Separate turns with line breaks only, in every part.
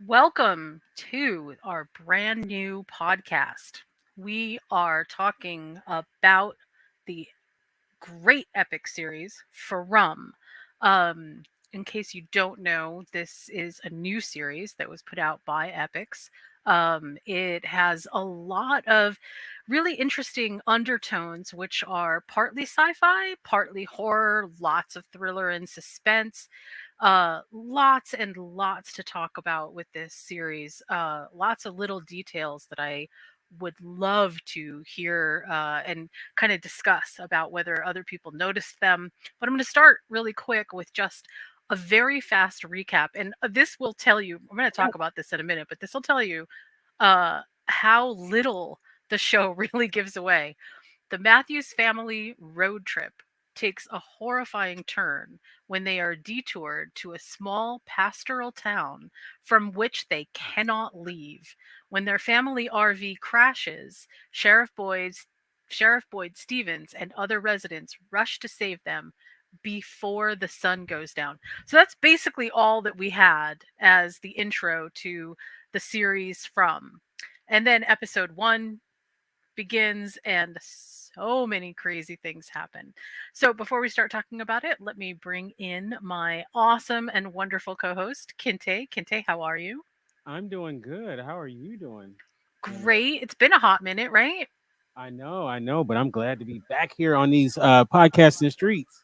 Welcome to our brand new podcast. We are talking about the great epic series From. Um, in case you don't know, this is a new series that was put out by Epics. It has a lot of really interesting undertones, which are partly sci fi, partly horror, lots of thriller and suspense. Lots and lots to talk about with this series. Lots of little details that I would love to hear and kind of discuss about whether other people noticed them. But I'm going to start really quick with just a very fast recap. And this will tell you, I'm going to talk about this in a minute, but this will tell you how little the show really gives away. The Matthews family road trip takes a horrifying turn when they are detoured to a small pastoral town from which they cannot leave. When their family RV crashes, Sheriff Boyd Stevens and other residents rush to save them before the sun goes down. So that's basically all that we had as the intro to the series From. And then episode 1 begins and so many crazy things happen. So before we start talking about it, let me bring in my awesome and wonderful co-host, Kinte. Kinte, how are you?
I'm doing good. How are you doing? And
Great. It's been a hot minute, right?
I know, but I'm glad to be back here on these podcasting streets.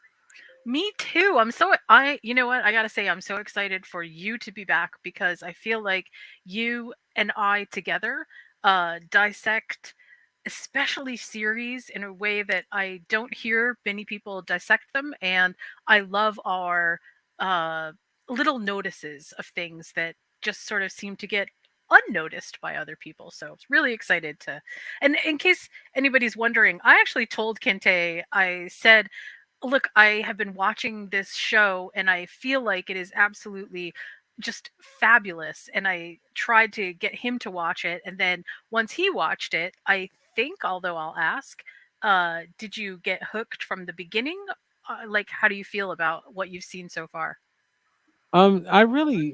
Me too. You know what? I got to say I'm so excited for you to be back because I feel like you and I together dissect especially series in a way that I don't hear many people dissect them, and I love our uh little notices of things that just sort of seem to get unnoticed by other people. So it's really excited to. And in case anybody's wondering, I actually told Kente, I said, look, I have been watching this show and I feel like it is absolutely just fabulous. And I tried to get him to watch it. And then once he watched it, I think, although I'll ask, did you get hooked from the beginning? Like, how do you feel about what you've seen so far?
I really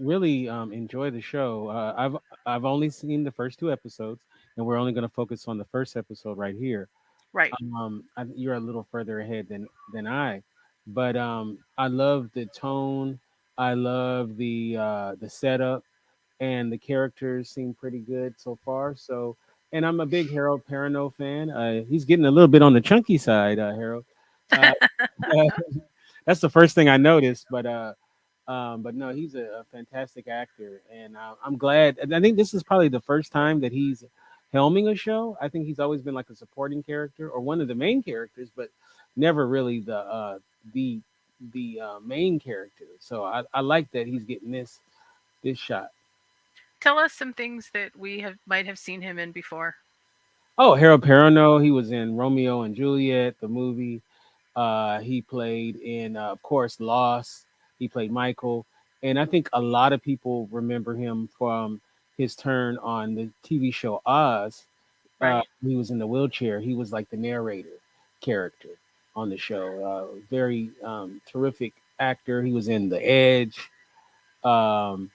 enjoy the show. I've only seen the first two episodes, and we're only going to focus on the first episode right here.
Right.
You're a little further ahead than I, but I love the tone. I love the setup, and the characters seem pretty good so far. So, and I'm a big Harold Perrineau fan. He's getting a little bit on the chunky side, Harold. Uh, that's the first thing I noticed, but no, he's a fantastic actor, and I'm glad. And I think this is probably the first time that he's helming a show. I think he's always been like a supporting character or one of the main characters, but never really the main character. So I like that he's getting this shot.
Tell us some things that we have might have seen him in before.
Oh, Harold Perrineau, he was in Romeo and Juliet, the movie. He played in, of course, Lost. He played Michael, and I think a lot of people remember him from his turn on the TV show Oz.
Right.
He was in the wheelchair. He was like the narrator character on the show. Very terrific actor. He was in The Edge. Um,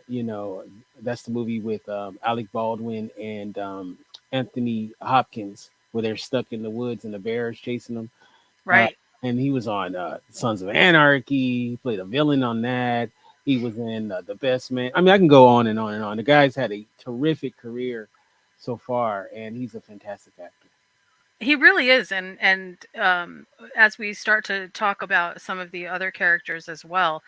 you know, that's the movie with Alec Baldwin and Anthony Hopkins, where they're stuck in the woods and the bears chasing them. Uh,
Right.
and he was on Sons of Anarchy. He played a villain on that. He was in The Best Man. I mean, I can go on and on and on. The guy's had a terrific career so far, and he's a fantastic actor.
He really is, and as we start to talk about some of the other characters as well,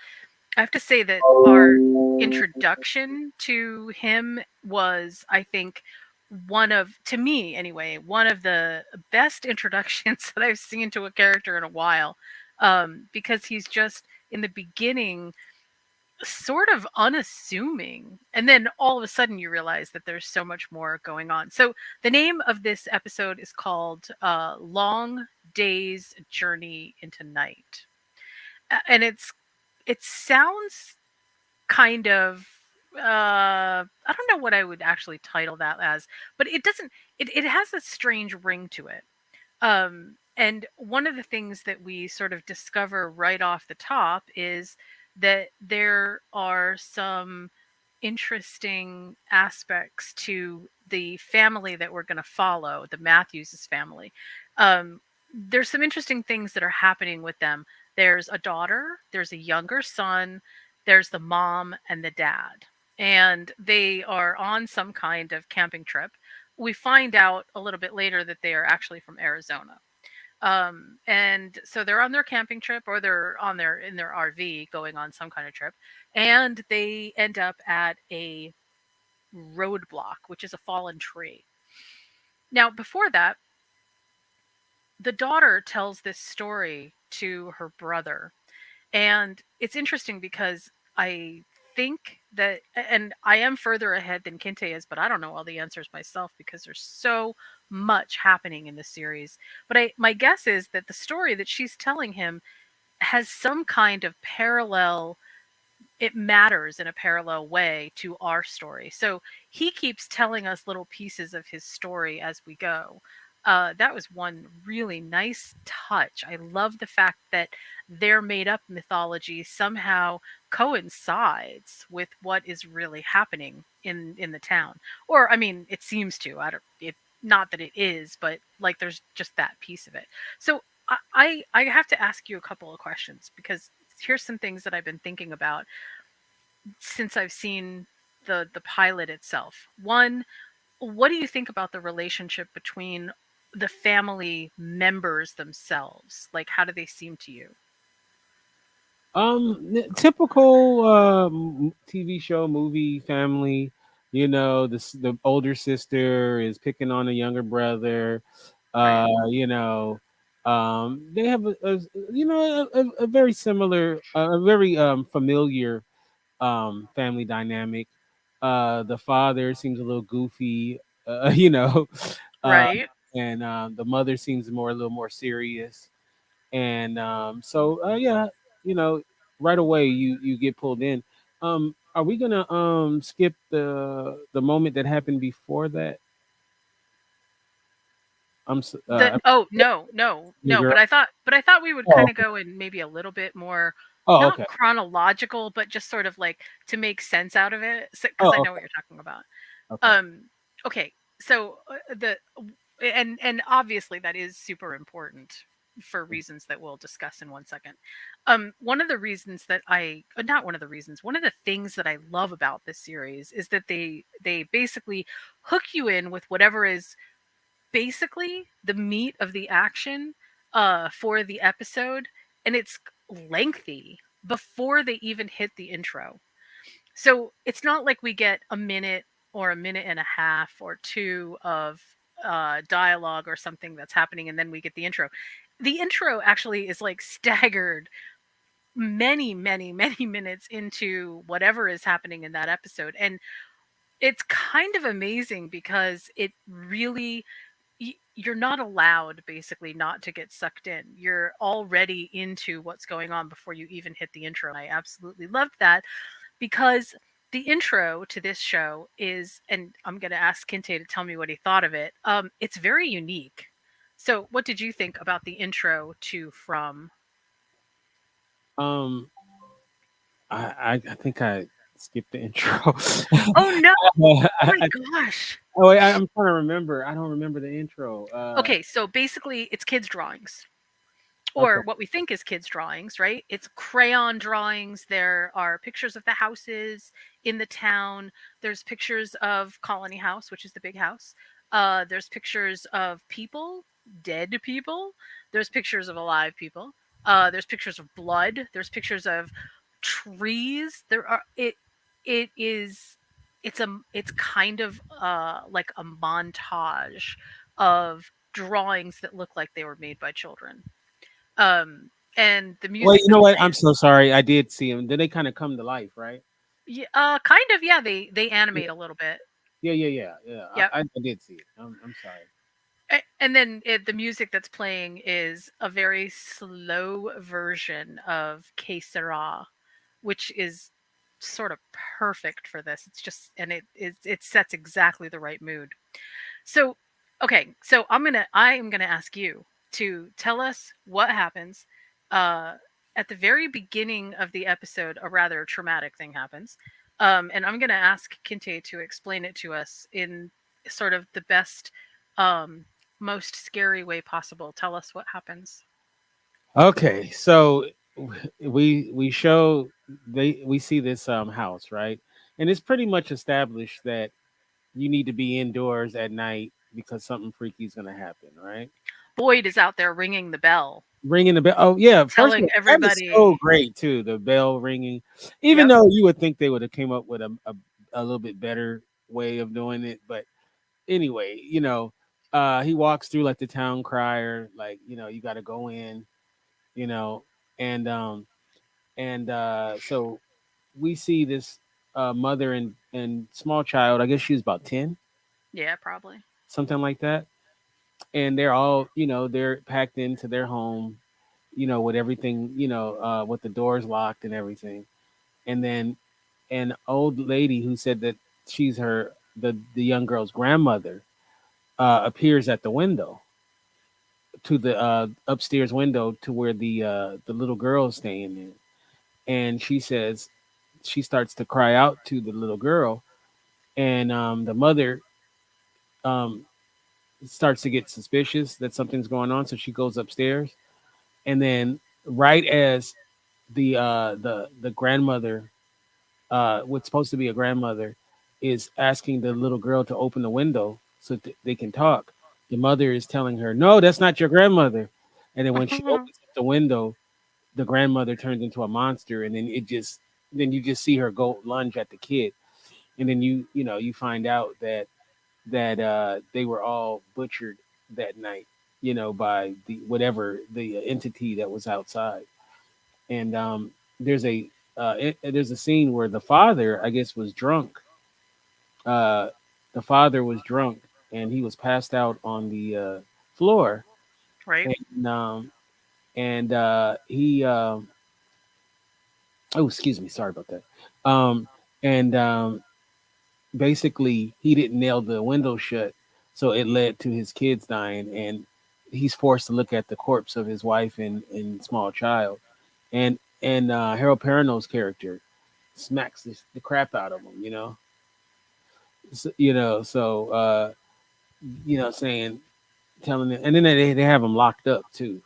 I have to say that our introduction to him was, I think, one of, to me anyway, one of the best introductions that I've seen to a character in a while. Because he's just in the beginning sort of unassuming. And then all of a sudden you realize that there's so much more going on. So the name of this episode is called Long Day's Journey into Night. And it sounds kind of I don't know what I would actually title that as, but it doesn't it has a strange ring to it. And one of the things that we sort of discover right off the top is that there are some. interesting aspects to the family that we're going to follow, the Matthews' family. Um, there's some interesting things that are happening with them. There's a daughter, there's a younger son, there's the mom and the dad. And they are on some kind of camping trip. We find out a little bit later that they are actually from Arizona. And so they're on their camping trip, or they're on their in their RV going on some kind of trip, and they end up at a roadblock, which is a fallen tree. Now, before that, the daughter tells this story to her brother, and it's interesting because I think that, and I am further ahead than Kinte is, but I don't know all the answers myself because there's so much happening in the series. But my guess is that the story that she's telling him has some kind of parallel, it matters in a parallel way to our story. So he keeps telling us little pieces of his story as we go. That was one really nice touch. I love the fact that their made up mythology somehow coincides with what is really happening in the town. Or I mean, it seems to. I don't it not that it is, but like there's just that piece of it. So I have to ask you a couple of questions because here's some things that I've been thinking about since I've seen the pilot itself. One, what do you think about the relationship between the family members themselves? Like, how do they seem to you?
Typical TV show, movie, family. You know, the older sister is picking on the younger brother.
Right.
You know, they have a very similar, a very familiar family dynamic. The father seems a little goofy, you know, uh,
Right.
and the mother seems a little more serious. And yeah, you know, right away you get pulled in. Are we gonna skip the moment that happened before that?
The oh no, no,
The
no,
girl.
but I thought we would
Oh,
kind of
okay.
go in maybe a little bit more,
Oh,
not
okay.
chronological, but just sort of like to make sense out of it, because I
Oh,
know what
okay.
you're talking about.
Okay.
Um, okay, so and obviously that is super important for reasons that we'll discuss in one second. One of the reasons that not one of the reasons, one of the things that I love about this series is that they basically hook you in with whatever is basically the meat of the action for the episode, and it's lengthy before they even hit the intro. So it's not like we get a minute or a minute and a half or two of dialogue or something that's happening and then we get the intro. The intro actually is like staggered many, many, many minutes into whatever is happening in that episode. And it's kind of amazing because it really, you're not allowed basically not to get sucked in. You're already into what's going on before you even hit the intro. And I absolutely loved that because the intro to this show is, and I'm going to ask Kinte to tell me what he thought of it. It's very unique. So, what did you think about the intro to From?
Um, I think I skipped the intro.
Oh no! Oh my
I,
gosh!
I'm trying to remember. I don't remember the intro.
Okay, so basically, it's kids' drawings,
Okay.
or what we think is kids' drawings, right? It's crayon drawings. There are pictures of the houses in the town. There's pictures of Colony House, which is the big house. There's pictures of people, dead people. There's pictures of alive people. There's pictures of blood. There's pictures of trees. It is it's kind of like a montage of drawings that look like they were made by children, and the
Well,
music
you know
that's
what? I'm
playing.
so sorry. I did see them. Then they kind of come to life, right?
Yeah, kind of, yeah, they
Yeah,
animate a little bit.
yeah.
Yep.
I did see it. I'm sorry.
And then the music that's playing is a very slow version of Que Sera, which is sort of perfect for this. It's just, and it sets exactly the right mood. So, okay, so I am gonna ask you to tell us what happens uh, at the very beginning of the episode. A rather traumatic thing happens. And I'm going to ask Kinte to explain it to us in sort of the best, um, most scary way possible. Tell us what happens.
Okay, so we show we see this house, right? And it's pretty much established that you need to be indoors at night because something freaky is going to happen, right?
Boyd is out there ringing the bell,
Ringing the bell. Oh yeah, first of
telling
all, that is so
everybody,
great too. The bell ringing, even
yep,
though you would think they would have came up with a little bit better way of doing it, but anyway, he walks through like the town crier, like you got to go in, you know, and so we see this mother and small child. I guess she was about 10,
yeah, probably,
something like that, and they're all they're packed into their home, with everything, with the doors locked and everything. And then an old lady who said that she's the young girl's grandmother appears at the window, to the upstairs window, to where the little girl is staying in. And she starts to cry out to the little girl, and the mother um, starts to get suspicious that something's going on, so she goes upstairs. And then right as the grandmother, what's supposed to be a grandmother, is asking the little girl to open the window so they can talk, the mother is telling her, "No, that's not your grandmother." And then when she opens up the window, the grandmother turns into a monster, and then you just see her go lunge at the kid, and then you find out that they were all butchered that night, by the whatever the entity that was outside. And there's a scene where the father, I guess, was drunk. Uh, the father was drunk, and he was passed out on the floor,
right,
and he oh, excuse me, sorry about that. And Basically, he didn't nail the window shut, so it led to his kids dying, and he's forced to look at the corpse of his wife and small child. And Harold Perrineau's character smacks the crap out of him, saying, telling them, and then they have him locked up too.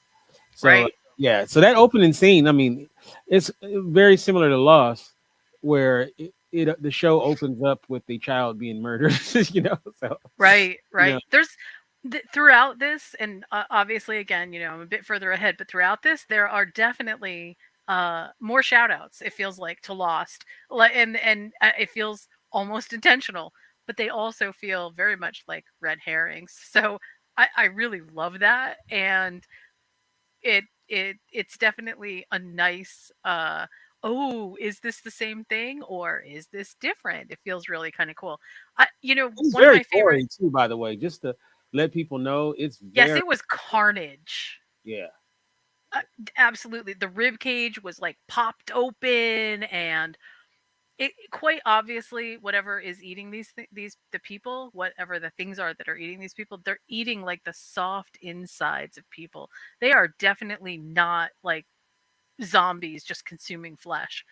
So
right,
yeah, so that opening scene, I mean, it's very similar to Lost, where the show opens up with the child being murdered. So
right,
you know,
right. There's throughout this, and obviously, again, I'm a bit further ahead, but throughout this, there are definitely more shout outs, it feels like, to Lost. And it feels almost intentional, but they also feel very much like red herrings. So I really love that. And it's definitely a nice oh, is this the same thing or is this different? It feels really kind of cool.
it's
One of
very
my favorite,
gory too. By the way, just to let people know, it's
yes,
very
it was carnage.
yeah.
Absolutely, the rib cage was like popped open, and it quite obviously, whatever is eating these the people, whatever the things are that are eating these people, they're eating like the soft insides of people. They are definitely not like zombies just consuming flesh.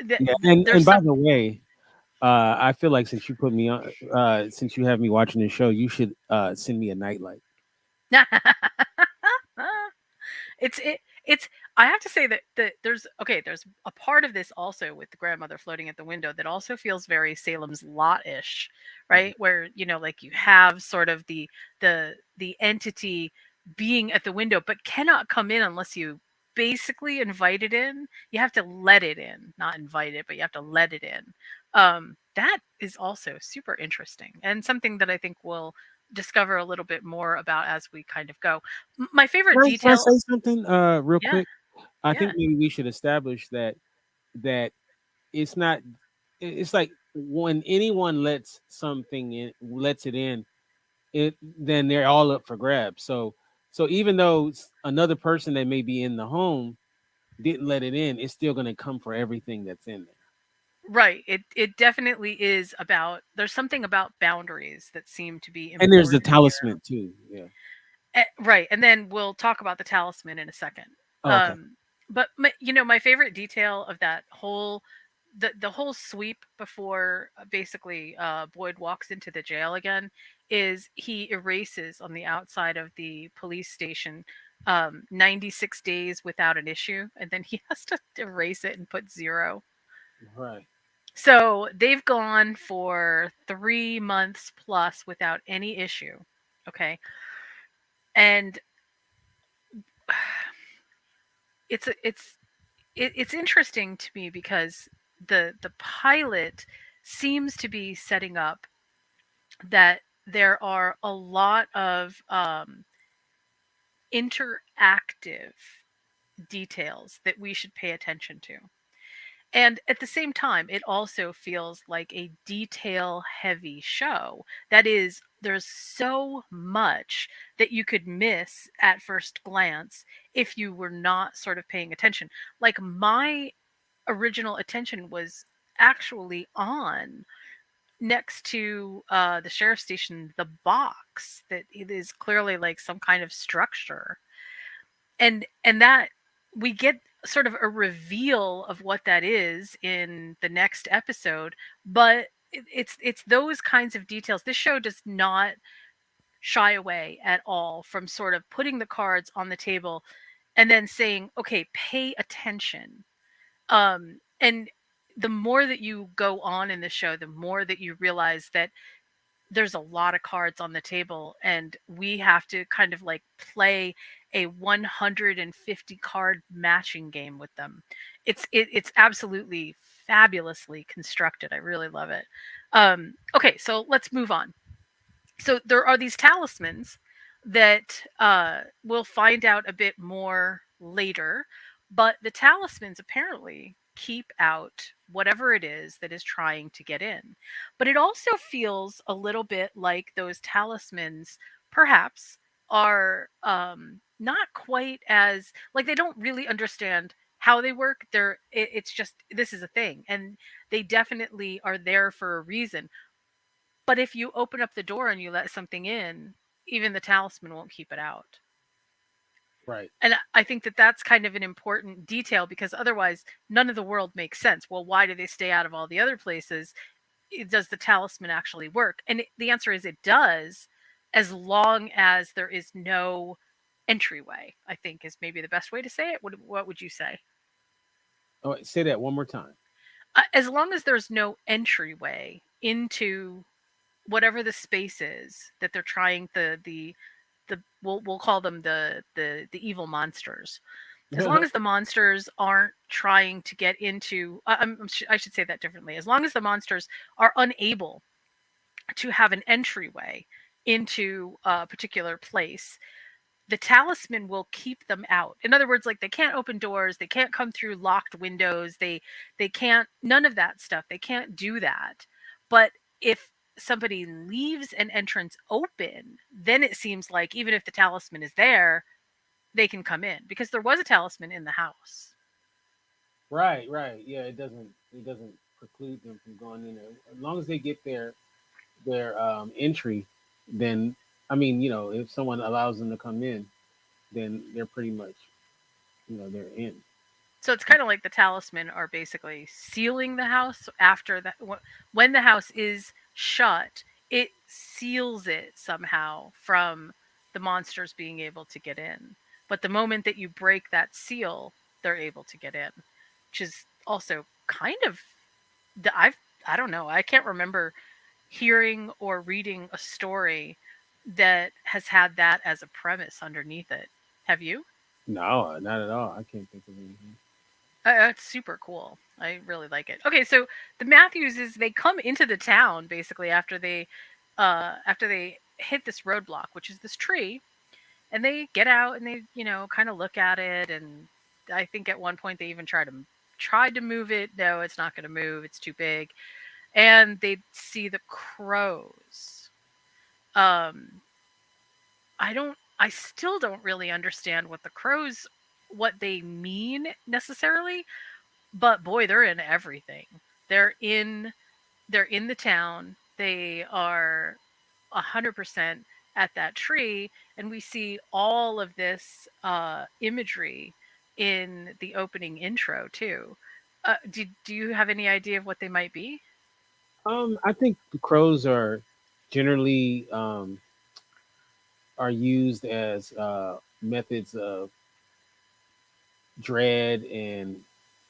Yeah, and
There's
by
some.
the way, I feel like since you put me on, since you have me watching this show, you should send me a nightlight.
It's it it's I have to say that there's a part of this also with the grandmother floating at the window that also feels very Salem's Lot-ish,
Mhm.
right? Where, like, you have sort of the entity being at the window but cannot come in unless you basically invite it in. You have to let it in, not invite it, but you have to let it in. That is also super interesting and something that I think we'll discover a little bit more about as we kind of go. My favorite
Can I
detail.
say something real
Yeah,
quick? I
yeah.
think maybe we should establish that it's not. It's like when anyone lets it in, then they're all up for grabs. So even though another person that may be in the home didn't let it in, it's still going to come for everything that's in there.
Right. It definitely is about, there's something about boundaries that seem to be
And there's the
important here.
talisman too. Yeah.
Right. And then we'll talk about the talisman in a second.
Oh, okay.
Um but my favorite detail of that whole the whole sweep before basically Boyd walks into the jail again is he erases on the outside of the police station 96 days without an issue, and then he has to erase it and put zero.
Right.
So they've gone for 3 months plus without any issue. Okay. And it's it's interesting to me because the pilot seems to be setting up that there are a lot of interactive details that we should pay attention to. And at the same time, it also feels like a detail heavy show. That is, there's so much that you could miss at first glance if you were not sort of paying attention. Like my original attention was actually on next to the sheriff's station, the box that it is clearly like some kind of structure, and that we get sort of a reveal of what that is in the next episode, but it's those kinds of details. This show does not shy away at all from sort of putting the cards on the table and then saying, okay, pay attention. And the more that you go on in the show, the more that you realize that there's a lot of cards on the table and we have to kind of like play a 150 card matching game with them. It's absolutely fabulously constructed. I really love it. Okay, so let's move on. So there are these talismans that we'll find out a bit more later, but the talismans apparently keep out whatever it is that is trying to get in. But it also feels a little bit like those talismans perhaps are not quite as like they don't really understand how they work. It's just this is a thing, and they definitely are there for a reason, but if you open up the door and you let something in, even the talisman won't keep it out.
Right.
And I think that that's kind of an important detail because otherwise none of the world makes sense. Well, why do they stay out of all the other places? Does the talisman actually work? And the answer is it does, as long as there is no entryway, I think is maybe the best way to say it. What would you say?
Oh, wait, say that one more time.
As long as there's no entryway into whatever the space is that they're trying the we'll call them the evil monsters. As long as the monsters aren't trying to get into I should say that differently. As long as the monsters are unable to have an entryway into a particular place, the talisman will keep them out. In other words, like they can't open doors, they can't come through locked windows, they can't none of that stuff. They can't do that. But if somebody leaves an entrance open, then it seems like even if the talisman is there, they can come in because there was a talisman in the house.
Right, right. Yeah, it doesn't preclude them from going in there. As long as they get their entry, then I mean, if someone allows them to come in, then they're pretty much, they're in.
So it's kind of like the talisman are basically sealing the house after that. When the house is shut, it seals it somehow from the monsters being able to get in. But the moment that you break that seal, they're able to get in, which is also kind of I don't know. I can't remember hearing or reading a story that has had that as a premise underneath it. Have you?
No, not at all. I can't think of anything.
It's super cool. I really like it. Okay, so the Matthewses they come into the town basically after they hit this roadblock, which is this tree, and they get out and they kind of look at it, and I think at one point they even tried to move it. No, it's not going to move. It's too big, and they see the crows. Um, I still don't really understand what they mean necessarily, but boy, they're in everything. They're in they're in the town. They are 100% at that tree, and we see all of this imagery in the opening intro too. Do you have any idea of what they might be?
I think the crows are generally are used as methods of dread and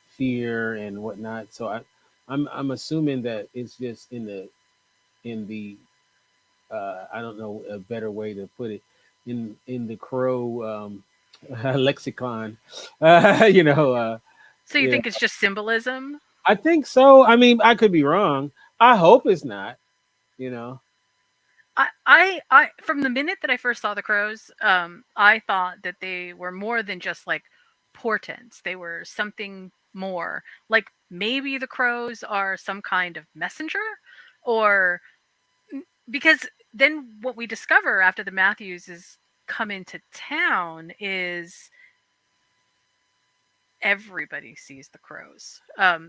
fear and whatnot. So I'm assuming that it's just in the I don't know a better way to put it in the crow lexicon. You know,
So you
yeah,
think it's just symbolism?
I think so. I mean, I could be wrong. I hope it's not. You know,
From the minute that I first saw the crows, I thought that they were more than just like portents. They were something more. Like maybe the crows are some kind of messenger, or because then what we discover after the Matthews is come into town is everybody sees the crows.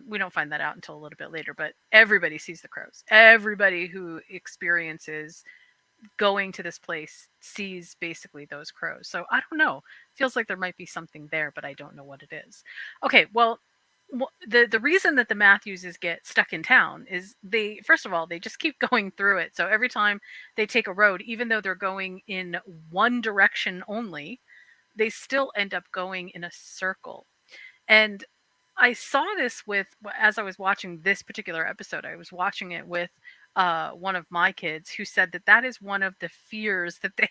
We don't find that out until a little bit later, but everybody sees the crows. Everybody who experiences going to this place sees basically those crows. So I don't know. Feels like there might be something there, but I don't know what it is. Okay, well, the reason that the Matthewses get stuck in town is they first of all they just keep going through it. So every time they take a road, even though they're going in one direction only, they still end up going in a circle. And I saw this with as I was watching this particular episode. I was watching it with one of my kids who said that that is one of the fears that they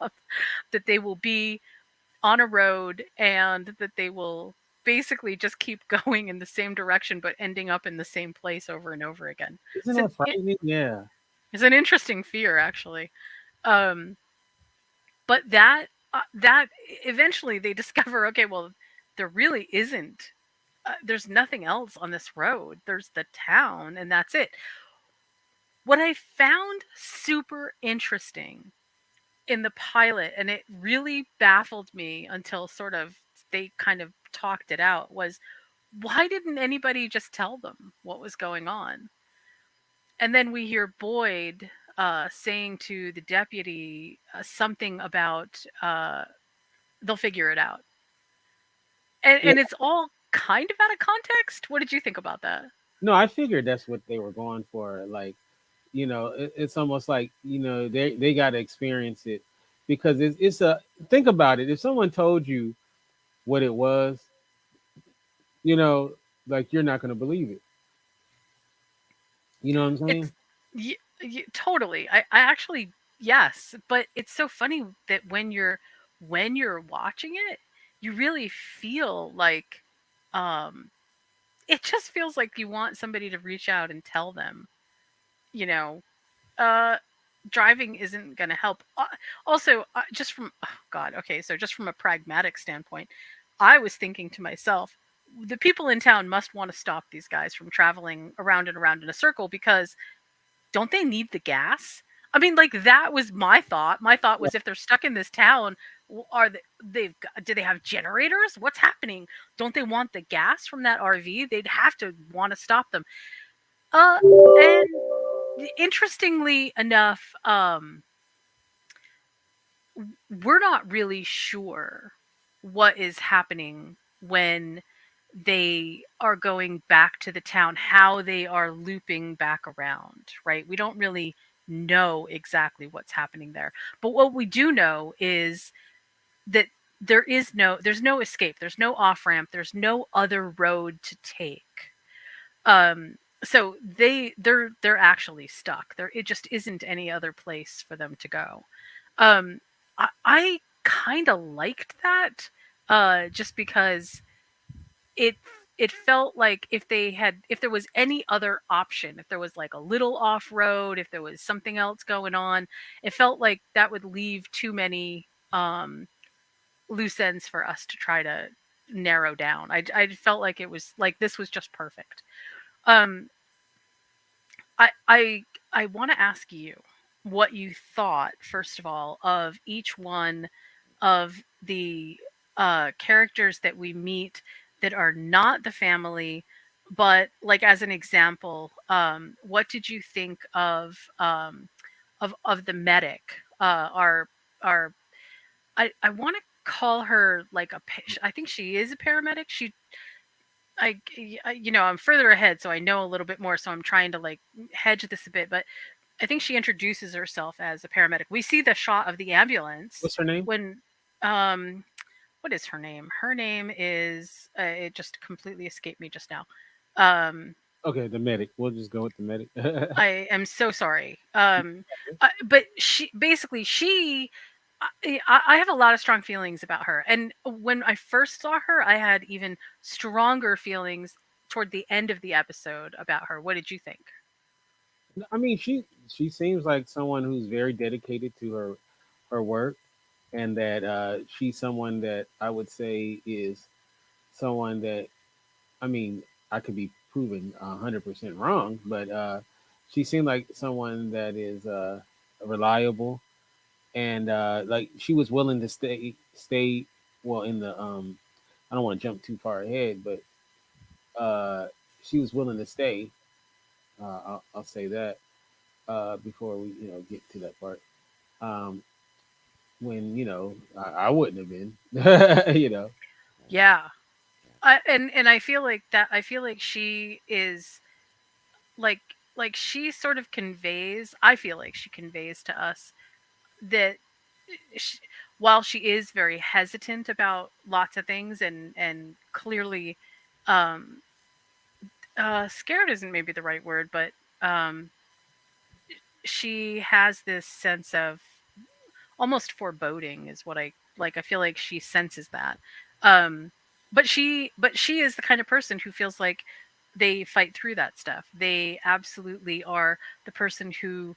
have, that they will be on a road and that they will basically just keep going in the same direction but ending up in the same place over and over again.
isn't
It's an,
that frightening? Yeah.
it's an interesting fear, actually. Um, but that eventually they discover, okay, well, there really isn't there's nothing else on this road. There's the town, and that's it. What I found super interesting in the pilot, and it really baffled me until sort of they kind of talked it out, was why didn't anybody just tell them what was going on? And then we hear Boyd saying to the deputy something about they'll figure it out.
Yeah.
And it's all kind of out of context. What did you think about that?
No, I figured that's what they were going for. Like, it's almost like they got to experience it because it's a think about it. If someone told you what it was, you know, like you're not going to believe it. You know what I'm saying?
It's totally. I actually yes, but it's so funny that when you're watching it, you really feel like um it just feels like you want somebody to reach out and tell them, you know, uh driving isn't going to help. Also, just from oh god, okay, so just from a pragmatic standpoint, I was thinking to myself, the people in town must want to stop these guys from traveling around and around in a circle because don't they need the gas? I mean, like that was my thought. My thought
Yeah.
was if they're stuck in this town, are do they have generators? What's happening? Don't they want the gas from that RV? They'd have to want to stop them. Uh, and interestingly enough, we're not really sure what is happening when they are going back to the town, how they are looping back around, right? We don't really know exactly what's happening there. But what we do know is that there's no escape, there's no off ramp, there's no other road to take. So they're actually stuck. There it just isn't any other place for them to go. Um, I kind of liked that, just because it it felt like if there was any other option, if there was like a little off road, if there was something else going on, it felt like that would leave too many loose ends for us to try to narrow down. I felt like it was like this was just perfect. Um, I I I want to ask you what you thought first of all of each one of the characters that we meet that are not the family, but like as an example, what did you think of the medic? Our I want to call her like I think she is a paramedic. I'm further ahead, so I know a little bit more. So I'm trying to like hedge this a bit. But I think she introduces herself as a paramedic. We see the shot of the ambulance
What's her name?
when, um, what is her name? Her name is it just completely escaped me just now. Um,
Okay, the medic. We'll just go with the medic.
I am so sorry. But she basically she. I have a lot of strong feelings about her, and when I first saw her, I had even stronger feelings toward the end of the episode about her. What did you think?
I mean, she seems like someone who's very dedicated to her work, and that she's someone that I would say is someone that, I mean, I could be proven 100% wrong, but she seemed like someone that is reliable, and like she was willing to stay well in the I don't want to jump too far ahead, but uh, she was willing to stay. I'll say that before we get to that part. Um, when I wouldn't have been,
Yeah, and I feel like that. I feel like she is like she sort of conveys. I feel like she conveys to us that sh while she is very hesitant about lots of things and clearly um scared isn't maybe the right word, but um she has this sense of almost foreboding is what I like. I feel like she senses that. um but she is the kind of person who feels like they fight through that stuff. They absolutely are the person who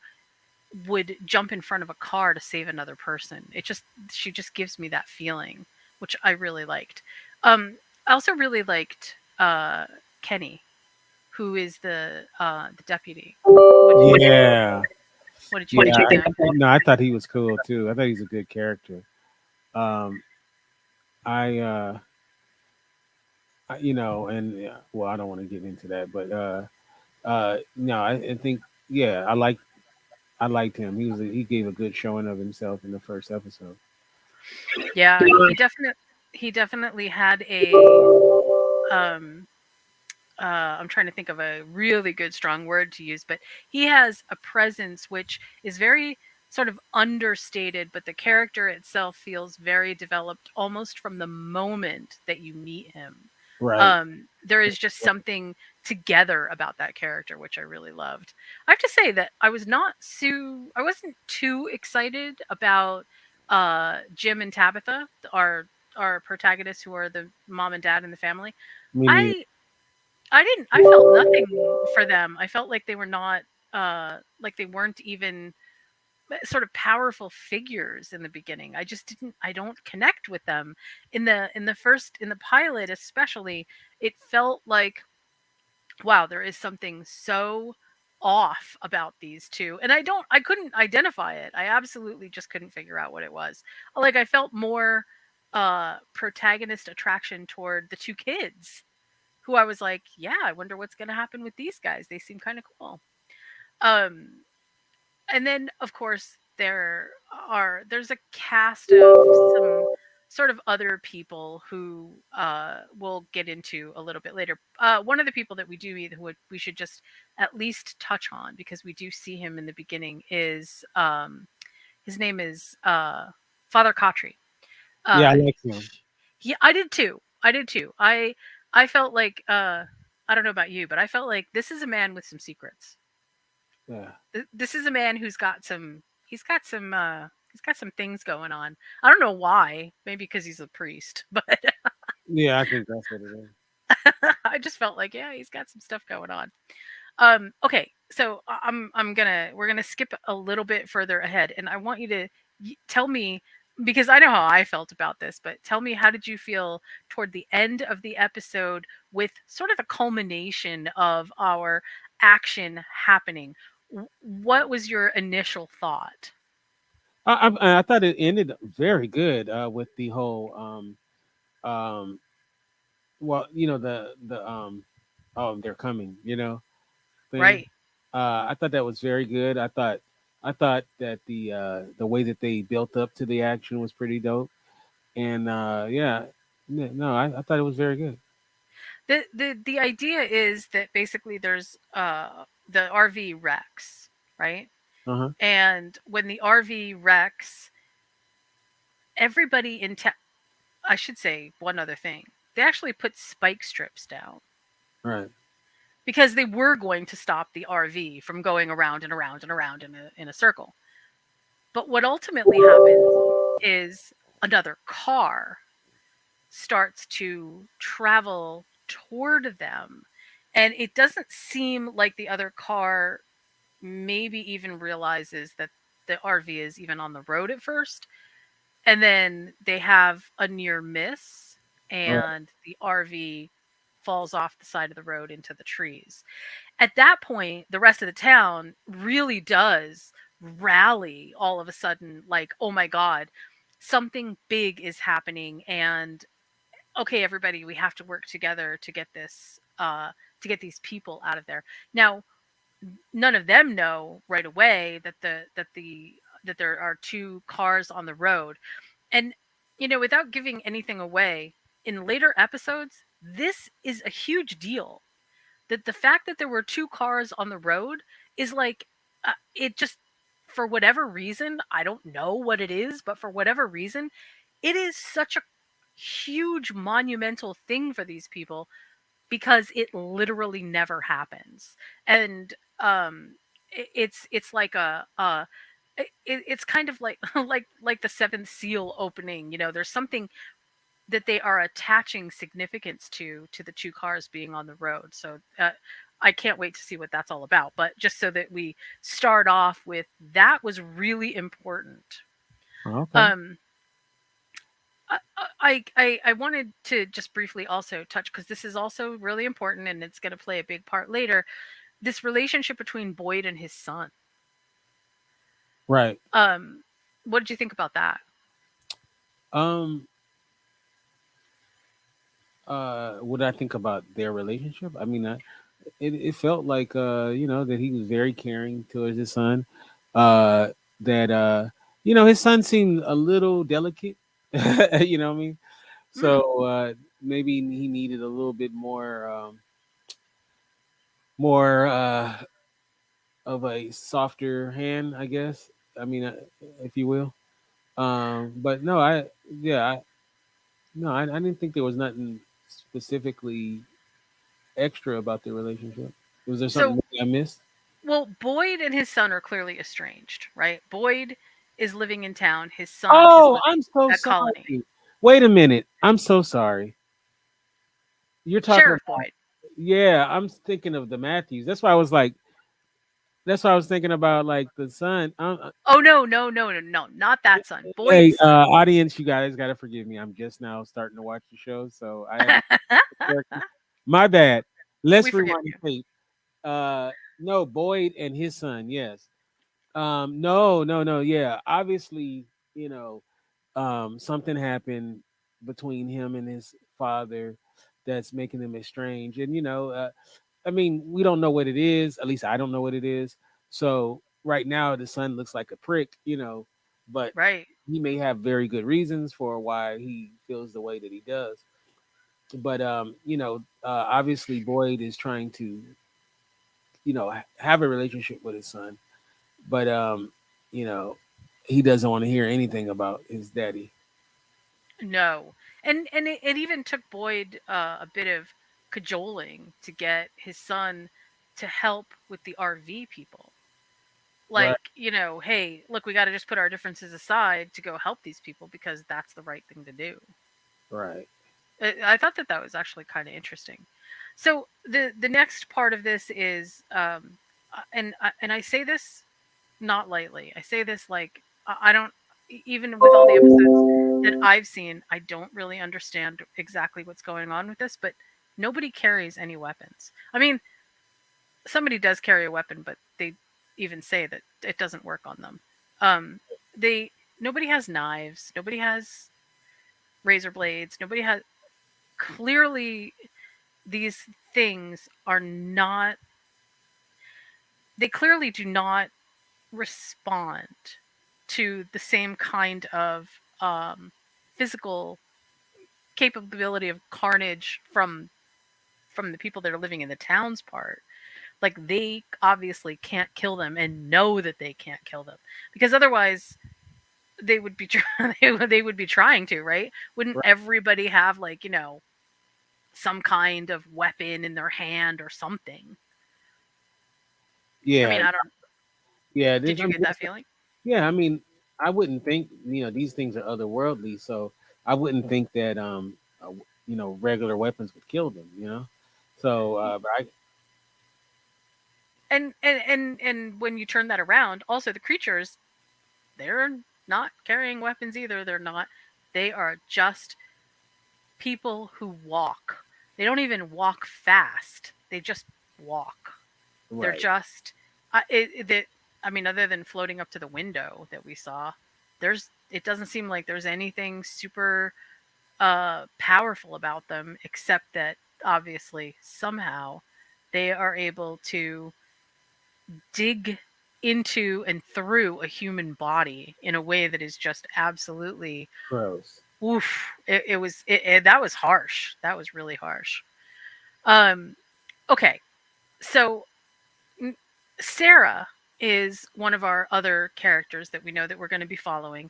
would jump in front of a car to save another person. It just She just gives me that feeling, which I really liked. I also really liked Kenny, who is the deputy. What
yeah,
what did you
yeah.
think of him?
No, I thought he was cool too. I thought he's a good character. Um, I, and well, I don't want to get into that, but no, I think yeah, I liked him. He gave a good showing of himself in the first episode.
Yeah, he definitely had a um I'm trying to think of a really good strong word to use, but he has a presence which is very sort of understated, but the character itself feels very developed almost from the moment that you meet him.
Right.
There is just something together about that character which I really loved. I have to say that I wasn't too excited about Jim and Tabitha, our protagonists who are the mom and dad in the family.
Me neither.
I I felt nothing for them. I felt like they were not like they weren't even sort of powerful figures in the beginning. I don't connect with them. In the pilot especially, it felt like wow, there is something so off about these two. And I couldn't identify it. I absolutely just couldn't figure out what it was. Like I felt more protagonist attraction toward the two kids who I was like, yeah, I wonder what's going to happen with these guys. They seem kind of cool. Um, and then of course there's a cast of some sort of other people who we'll get into a little bit later. One of the people that we do either who we should just at least touch on because we do see him in the beginning is his name is Father Kotri.
Yeah, I
Uh,
like him.
yeah, I did too. I did too. I felt like I don't know about you, but I felt like this is a man with some secrets.
Yeah,
This is a man who's got some he's got some things going on. I don't know why. Maybe because he's a priest, but
yeah, I think that's what it is.
I just felt like yeah, he's got some stuff going on. Okay, so I'm gonna we're gonna skip a little bit further ahead, and I want you to tell me because I know how I felt about this, but tell me how did you feel toward the end of the episode with sort of the culmination of our action happening? What was your initial thought?
I thought it ended very good with the whole um well, the oh, they're coming, thing.
Right.
I thought that was very good. I thought that the way that they built up to the action was pretty dope. And yeah, no, I thought it was very good.
The idea is that basically there's the RV wrecks, right?
Uh-huh.
And when the RV wrecks, everybody in town, I should say one other thing. They actually put spike strips down
Right.
because they were going to stop the RV from going around and around and around in a circle. But what ultimately happens is another car starts to travel toward them. And it doesn't seem like the other car maybe even realizes that the RV is even on the road at first. And then they have a near miss,
Right.
and the RV falls off the side of the road into the trees. At that point, the rest of the town really does rally all of a sudden, like, oh my God, something big is happening. And okay, everybody, we have to work together to get these people out of there. Now, none of them know right away that there are two cars on the road. And without giving anything away, in later episodes, this is a huge deal. That the fact that there were two cars on the road is like, it just, for whatever reason, I don't know what it is, but for whatever reason, it is such a huge monumental thing for these people because it literally never happens. And it's like it's kind of like like the seventh seal opening. There's something that they are attaching significance to the two cars being on the road. So I can't wait to see what that's all about. But just so that we start off with, that was really important.
Okay.
um I wanted to just briefly also touch, because this is also really important and it's going to play a big part later, this relationship between Boyd and his son.
Right.
um what did you think about that?
Um what I think about their relationship? I mean, it felt like that he was very caring towards his son. Uh that his son seemed a little delicate. You know what I mean?
Mm,
So maybe he needed a little bit more of a softer hand, I guess. I mean, if you will. But no, yeah, no, I didn't think there was nothing specifically extra about their relationship. Was there something
so,
maybe I missed?
well, Boyd and his son are clearly estranged, right? Boyd is living in town, his son is
Oh, I'm
living
so
at Colony.
sorry. Wait a minute. I'm so sorry. You're talking
Sheriff
about,
Boyd.
yeah, I'm thinking of the Matthews. That's why I was like, that's why I was thinking about like the son.
Oh, no, no, no, no, no, not that son,
Hey,
Boyd's son.
audience, you guys got to forgive me. I'm just now starting to watch the show, so I haven't. My bad.
We
Let's
forgive
rewind the
you.
tape. No, Boyd and his son. Yes. No, no, no. Yeah, obviously, you know, something happened between him and his father that's making them estranged, and I mean, we don't know what it is. At least I don't know what it is. So right now, the son looks like a prick, but
Right.
he may have very good reasons for why he feels the way that he does. But obviously, Boyd is trying to, have a relationship with his son, but you know, he doesn't want to hear anything about his daddy.
No. And it even took Boyd a bit of cajoling to get his son to help with the RV people.
Right,
Like, hey, look, we got to just put our differences aside to go help these people because that's the right thing to do.
right,
I thought that that was actually kind of interesting. So the next part of this is, and I say this not lightly. I say this like, I don't, even with all the episodes that I've seen, I don't really understand exactly what's going on with this, but nobody carries any weapons. I mean, somebody does carry a weapon, but they even say that it doesn't work on them. Um, they Nobody has knives. Nobody has razor blades. Nobody has, clearly, these things are not. They clearly do not respond to the same kind of physical capability of carnage from from the people that are living in the towns part, like they obviously can't kill them and know that they can't kill them because otherwise they would be they would be trying to, right? Wouldn't
Right.
everybody have like, some kind of weapon in their hand or something? I
Yeah,
mean, I don't
yeah.
did
There's,
you get that feeling?
yeah. I mean, I wouldn't think these things are otherworldly, so I wouldn't think that regular weapons would kill them. So but I
And when you turn that around, also the creatures, they're not carrying weapons either. They're not. They are just people who walk. They don't even walk fast. They just walk. They're
right.
just that I mean, other than floating up to the window that we saw, there's it doesn't seem like there's anything super powerful about them except that obviously somehow they are able to dig into and through a human body in a way that is just absolutely
Gross.
oof. That was harsh. That was really harsh. Um, okay, so N- Sarah is one of our other characters that we know that we're going to be following,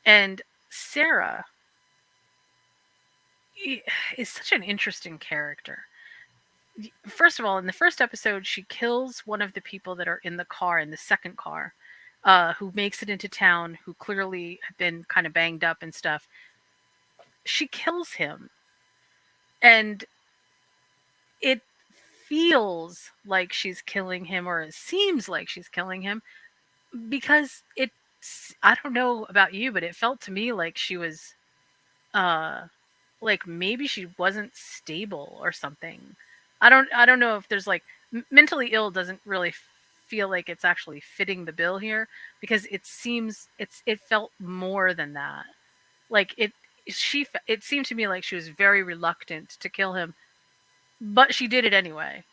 and Sarah i- is such an interesting character. First of all, in the first episode, she kills one of the people that are in the car, in the second car, who makes it into town, who clearly have been kind of banged up and stuff. She kills him, and it feels like she's killing him, or it seems like she's killing him, because I don't know about you, but it felt to me like she was uh like maybe she wasn't stable or something. I don't know if there's like mentally ill doesn't really feel like it's actually fitting the bill here because it felt more than that. Like it seemed to me like she was very reluctant to kill him, but she did it anyway.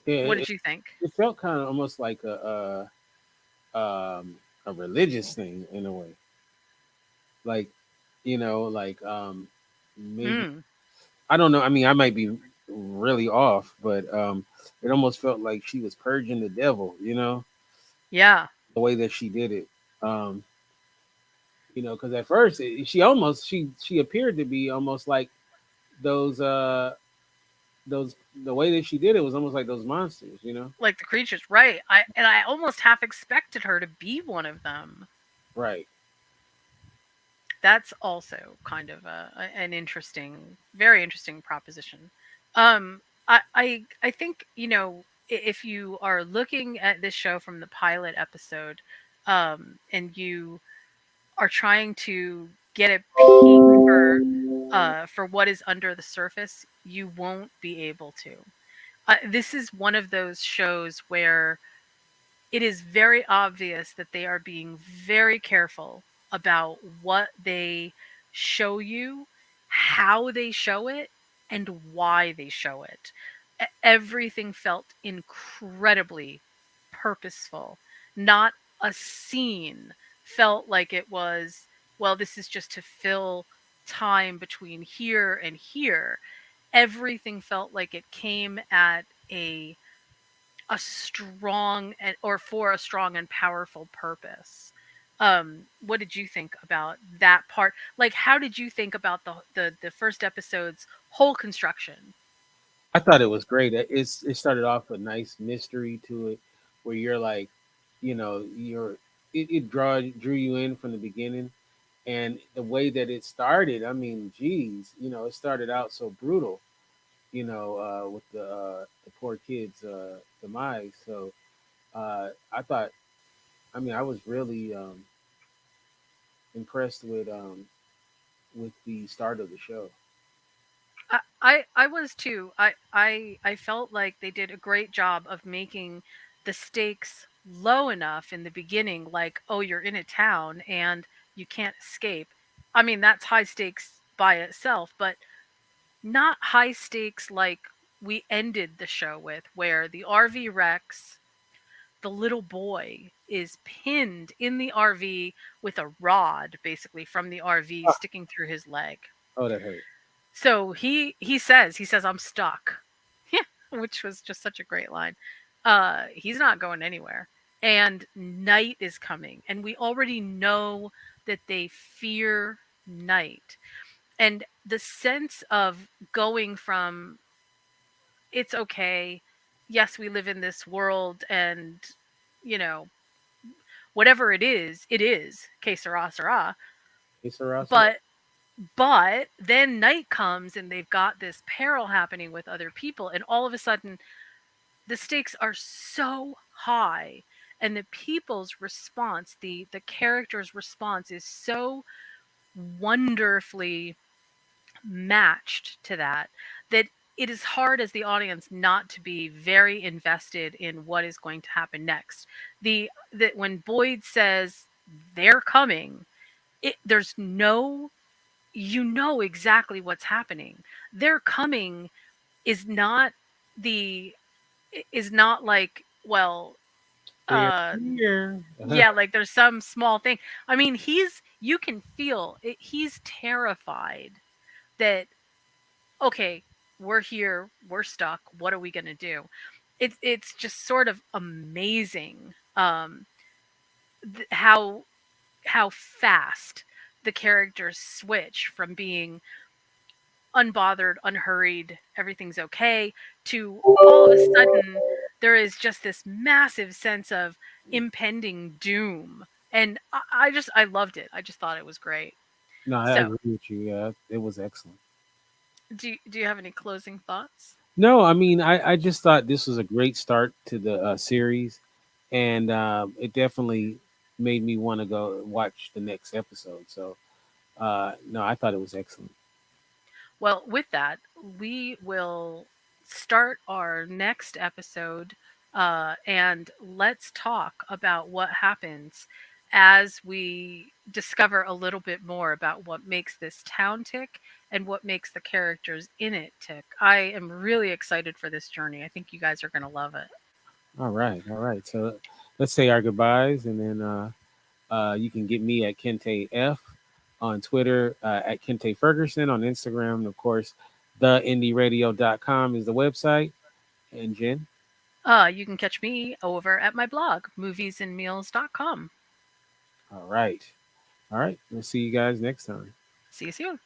Yeah,
What
it,
did you think?
it felt kind of almost like a religious thing in a way, like maybe
Mm,
I don't know. I mean, I might be really off, but it almost felt like she was purging the devil.
yeah,
The way that she did it. Um, because at first she almost she appeared to be almost like those those the way that she did it was almost like those monsters.
like the creatures, right? I almost half expected her to be one of them.
Right.
That's also kind of an interesting, very interesting proposition. I think if you are looking at this show from the pilot episode, and you are trying to get a peek for what is under the surface, you won't be able to. This is one of those shows where it is very obvious that they are being very careful about what they show you, how they show it, and why they show it. Everything felt incredibly purposeful. Not a scene felt like it was, well, this is just to fill time between here and here. Everything felt like it came at a strong and or for a strong and powerful purpose. What did you think about that part? Like, how did you think about the first episode's whole construction?
I thought it was great. It started off a nice mystery to it, where you're like, it drew you in from the beginning, and the way that it started. I mean, geez, it started out so brutal, with the poor kid's demise. So I thought, I mean, I was really impressed with the start of the show.
I was too. I felt like they did a great job of making the stakes low enough in the beginning, like, oh, you're in a town and you can't escape. I mean, that's high stakes by itself, but not high stakes like we ended the show with, where the RV wrecks, the little boy is pinned in the RV with a rod basically from the RV
Ah,
sticking through his leg.
oh, that hurt.
So he says I'm stuck. which was just such a great line. He's not going anywhere. And night is coming, and we already know that they fear night. And the sense of going from it's okay, yes, we live in this world, and you know, whatever it is, que sera, sera.
Hey, Sarah, Sarah.
But then night comes and they've got this peril happening with other people, and all of a sudden the stakes are so high, and the people's response, the character's response is so wonderfully matched to that, that it is hard as the audience not to be very invested in what is going to happen next. The that when Boyd says they're coming, there's no, you know exactly what's happening. They're coming is not the, is not like, well,
They're
uh
here.
yeah, like there's some small thing. I mean, you can feel it, he's terrified that, okay, we're here, we're stuck, what are we going to do? It's just sort of amazing, how fast the characters switch from being unbothered, unhurried, everything's okay, to all of a sudden there is just this massive sense of impending doom. And I loved it. I just thought it was great.
No, I
So,
agree with you. Yeah, it was excellent.
do you have any closing thoughts?
No, I mean, I just thought this was a great start to the series, and it definitely made me want to go watch the next episode. So, no, I thought it was excellent.
Well, with that, we will start our next episode, and let's talk about what happens as we discover a little bit more about what makes this town tick and what makes the characters in it tick. I am really excited for this journey. I think you guys are going to love it.
All right, all right. So let's say our goodbyes, and then you can get me at Kinte F on Twitter, at Kinte Ferguson on Instagram, and of course, theindieradio.com is the website. And Jen,
You can catch me over at my blog, moviesandmeals.com.
all right, all right. We'll see you guys next time.
See you soon.